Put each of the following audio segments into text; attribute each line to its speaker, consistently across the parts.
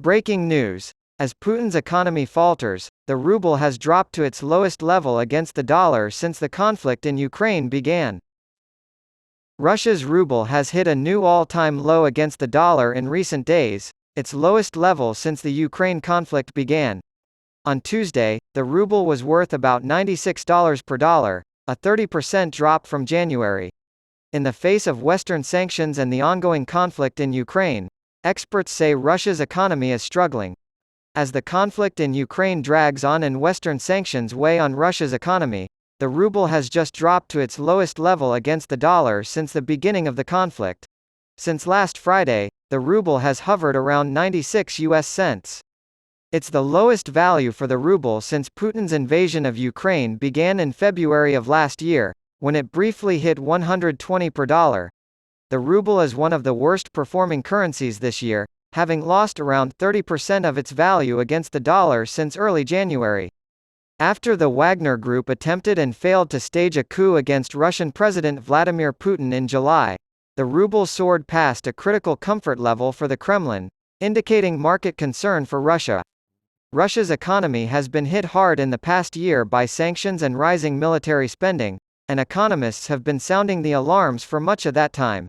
Speaker 1: Breaking news. As Putin's economy falters, the ruble has dropped to its lowest level against the dollar since the conflict in Ukraine began. Russia's ruble has hit a new all-time low against the dollar in recent days, its lowest level since the Ukraine conflict began. On Tuesday, the ruble was worth about $96 per dollar, a 30% drop from January. In the face of Western sanctions and the ongoing conflict in Ukraine, experts say Russia's economy is struggling. As the conflict in Ukraine drags on and Western sanctions weigh on Russia's economy, the ruble has just dropped to its lowest level against the dollar since the beginning of the conflict. Since last Friday, the ruble has hovered around 96 US cents. It's the lowest value for the ruble since Putin's invasion of Ukraine began in February of last year, when it briefly hit 120 per dollar. The ruble is one of the worst performing currencies this year, having lost around 30% of its value against the dollar since early January. After the Wagner Group attempted and failed to stage a coup against Russian President Vladimir Putin in July, the ruble soared past a critical comfort level for the Kremlin, indicating market concern for Russia. Russia's economy has been hit hard in the past year by sanctions and rising military spending, and economists have been sounding the alarms for much of that time.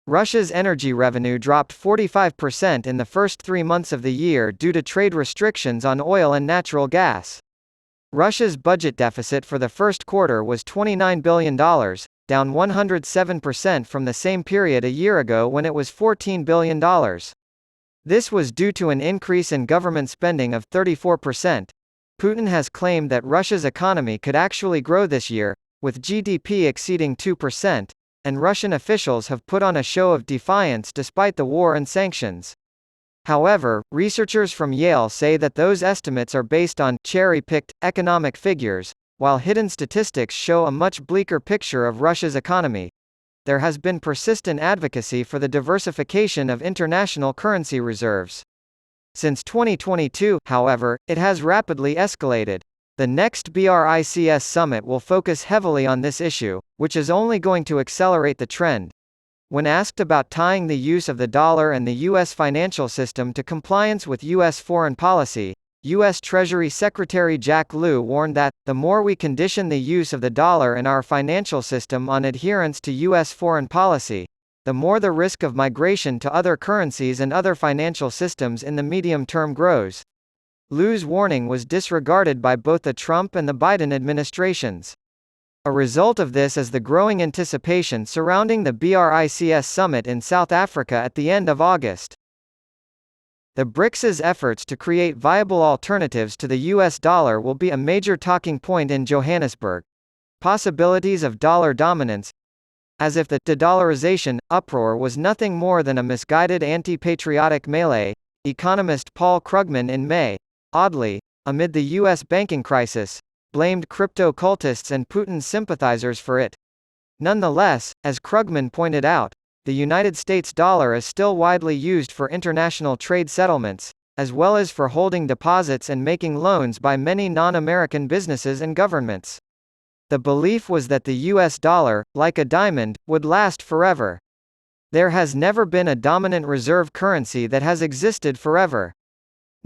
Speaker 1: Russia's energy revenue dropped 45% in the first 3 months of the year due to trade restrictions on oil and natural gas. Russia's budget deficit for the first quarter was $29 billion, down 107% from the same period a year ago when it was $14 billion. This was due to an increase in government spending of 34%. Putin has claimed that Russia's economy could actually grow this year, with GDP exceeding 2%, and Russian officials have put on a show of defiance despite the war and sanctions. However, researchers from Yale say that those estimates are based on cherry-picked economic figures, while hidden statistics show a much bleaker picture of Russia's economy. There has been persistent advocacy for the diversification of international currency reserves. Since 2022, however, it has rapidly escalated. The next BRICS summit will focus heavily on this issue, which is only going to accelerate the trend. When asked about tying the use of the dollar and the U.S. financial system to compliance with U.S. foreign policy, U.S. Treasury Secretary Jack Lew warned that, the more we condition the use of the dollar and our financial system on adherence to U.S. foreign policy, the more the risk of migration to other currencies and other financial systems in the medium term grows. Lew's warning was disregarded by both the Trump and the Biden administrations. A result of this is the growing anticipation surrounding the BRICS summit in South Africa at the end of August. The BRICS' efforts to create viable alternatives to the US dollar will be a major talking point in Johannesburg. Possibilities of dollar dominance. As if the de-dollarization uproar was nothing more than a misguided anti-patriotic melee, economist Paul Krugman in May, oddly, amid the US banking crisis, blamed crypto cultists and Putin's sympathizers for it. Nonetheless, as Krugman pointed out, the United States dollar is still widely used for international trade settlements, as well as for holding deposits and making loans by many non-American businesses and governments. The belief was that the US dollar, like a diamond, would last forever. There has never been a dominant reserve currency that has existed forever.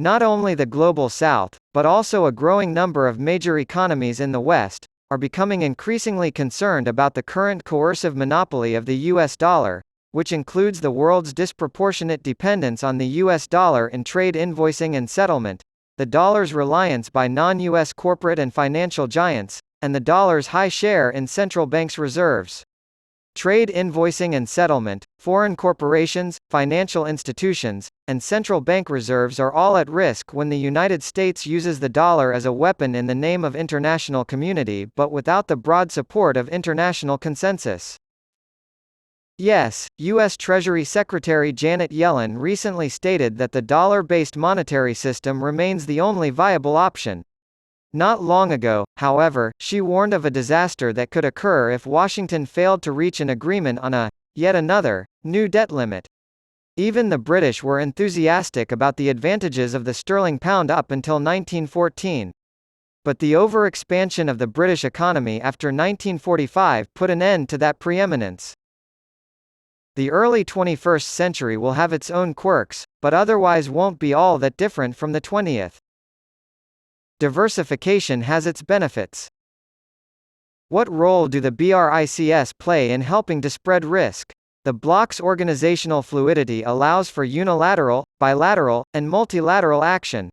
Speaker 1: Not only the Global South, but also a growing number of major economies in the West, are becoming increasingly concerned about the current coercive monopoly of the US dollar, which includes the world's disproportionate dependence on the US dollar in trade invoicing and settlement, the dollar's reliance by non-US corporate and financial giants, and the dollar's high share in central banks' reserves. Trade invoicing and settlement, foreign corporations, financial institutions, and central bank reserves are all at risk when the United States uses the dollar as a weapon in the name of international community but without the broad support of international consensus. Yes, U.S. Treasury Secretary Janet Yellen recently stated that the dollar-based monetary system remains the only viable option. Not long ago, however, she warned of a disaster that could occur if Washington failed to reach an agreement on yet another, new debt limit. Even the British were enthusiastic about the advantages of the sterling pound up until 1914. But the overexpansion of the British economy after 1945 put an end to that preeminence. The early 21st century will have its own quirks, but otherwise won't be all that different from the 20th. Diversification has its benefits. What role do the BRICS play in helping to spread risk? The bloc's organizational fluidity allows for unilateral, bilateral, and multilateral action.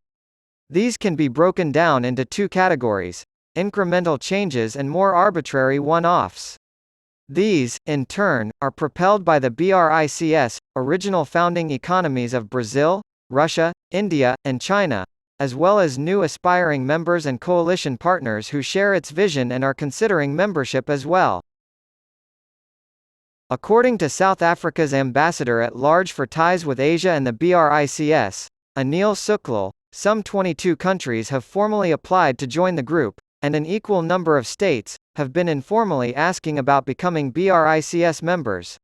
Speaker 1: These can be broken down into two categories: incremental changes and more arbitrary one-offs. These, in turn, are propelled by the BRICS, original founding economies of Brazil, Russia, India, and China, as well as new aspiring members and coalition partners who share its vision and are considering membership as well. According to South Africa's ambassador at large for ties with Asia and the BRICS, Anil Suklal, some 22 countries have formally applied to join the group, and an equal number of states have been informally asking about becoming BRICS members.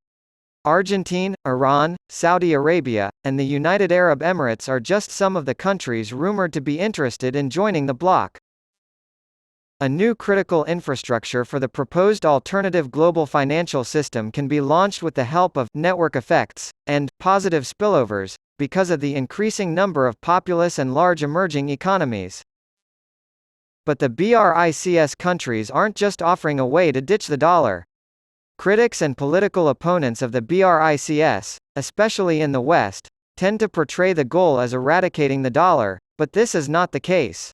Speaker 1: Argentina, Iran, Saudi Arabia, and the United Arab Emirates are just some of the countries rumored to be interested in joining the bloc. A new critical infrastructure for the proposed alternative global financial system can be launched with the help of network effects and positive spillovers, because of the increasing number of populous and large emerging economies. But the BRICS countries aren't just offering a way to ditch the dollar. Critics and political opponents of the BRICS, especially in the West, tend to portray the goal as eradicating the dollar, but this is not the case.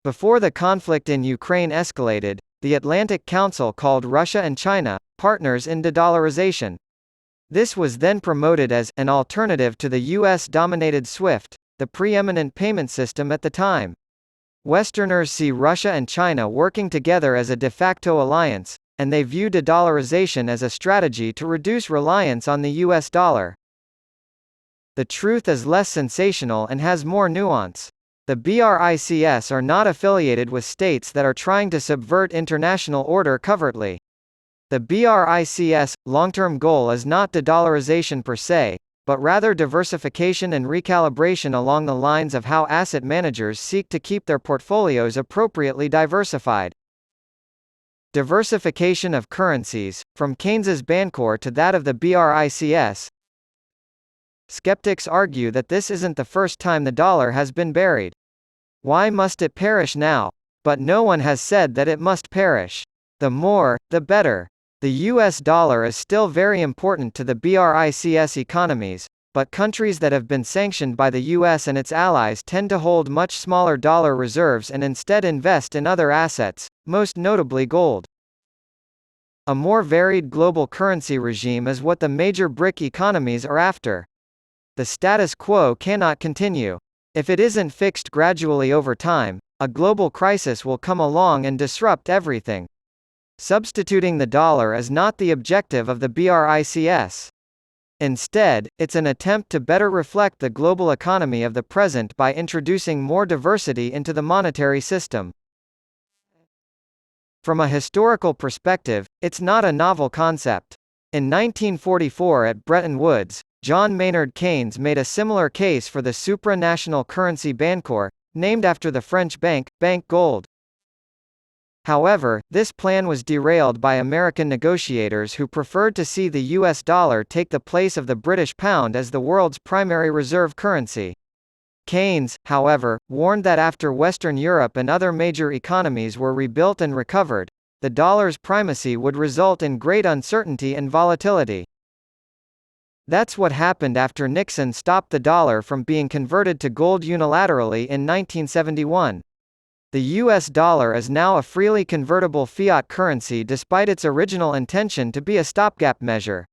Speaker 1: Before the conflict in Ukraine escalated, the Atlantic Council called Russia and China partners in de-dollarization. This was then promoted as an alternative to the US-dominated SWIFT, the preeminent payment system at the time. Westerners see Russia and China working together as a de facto alliance, and they view de-dollarization as a strategy to reduce reliance on the US dollar. The truth is less sensational and has more nuance. The BRICS are not affiliated with states that are trying to subvert international order covertly. The BRICS' long-term goal is not de-dollarization per se, but rather diversification and recalibration along the lines of how asset managers seek to keep their portfolios appropriately diversified. Diversification of currencies, from Keynes's Bancor to that of the BRICS. Skeptics argue that this isn't the first time the dollar has been buried. Why must it perish now? But no one has said that it must perish. The more, the better. The US dollar is still very important to the BRICS economies, but countries that have been sanctioned by the US and its allies tend to hold much smaller dollar reserves and instead invest in other assets, most notably gold. A more varied global currency regime is what the major BRIC economies are after. The status quo cannot continue. If it isn't fixed gradually over time, a global crisis will come along and disrupt everything. Substituting the dollar is not the objective of the BRICS. Instead, it's an attempt to better reflect the global economy of the present by introducing more diversity into the monetary system. From a historical perspective, it's not a novel concept. In 1944 at Bretton Woods, John Maynard Keynes made a similar case for the supranational currency Bancor, named after the French bank, Bank Gold. However, this plan was derailed by American negotiators who preferred to see the US dollar take the place of the British pound as the world's primary reserve currency. Keynes, however, warned that after Western Europe and other major economies were rebuilt and recovered, the dollar's primacy would result in great uncertainty and volatility. That's what happened after Nixon stopped the dollar from being converted to gold unilaterally in 1971. The US dollar is now a freely convertible fiat currency despite its original intention to be a stopgap measure.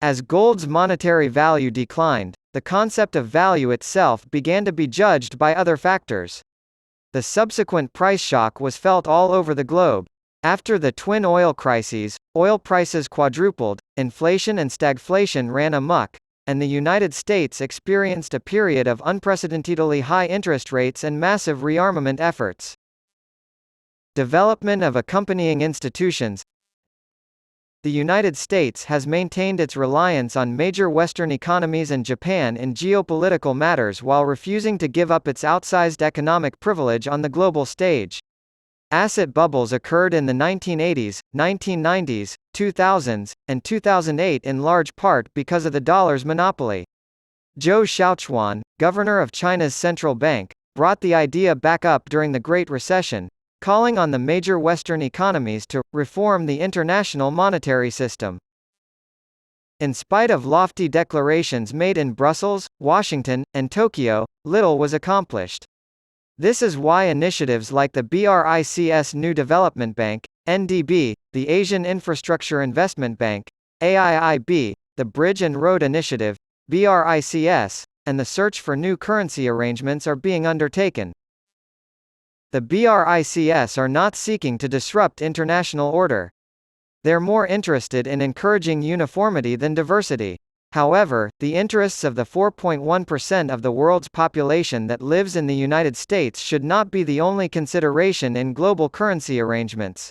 Speaker 1: As gold's monetary value declined, the concept of value itself began to be judged by other factors. The subsequent price shock was felt all over the globe. After the twin oil crises, oil prices quadrupled, inflation and stagflation ran amok, and the United States experienced a period of unprecedentedly high interest rates and massive rearmament efforts. Development of accompanying institutions. The United States has maintained its reliance on major Western economies and Japan in geopolitical matters while refusing to give up its outsized economic privilege on the global stage. Asset bubbles occurred in the 1980s, 1990s, 2000s, and 2008 in large part because of the dollar's monopoly. Zhou Xiaochuan, governor of China's central bank, brought the idea back up during the Great Recession, calling on the major Western economies to reform the international monetary system. In spite of lofty declarations made in Brussels, Washington, and Tokyo, little was accomplished. This is why initiatives like the BRICS New Development Bank, NDB, the Asian Infrastructure Investment Bank, AIIB, the Bridge and Road Initiative, BRICS, and the search for new currency arrangements are being undertaken. The BRICS are not seeking to disrupt international order. They're more interested in encouraging uniformity than diversity. However, the interests of the 4.1% of the world's population that lives in the United States should not be the only consideration in global currency arrangements.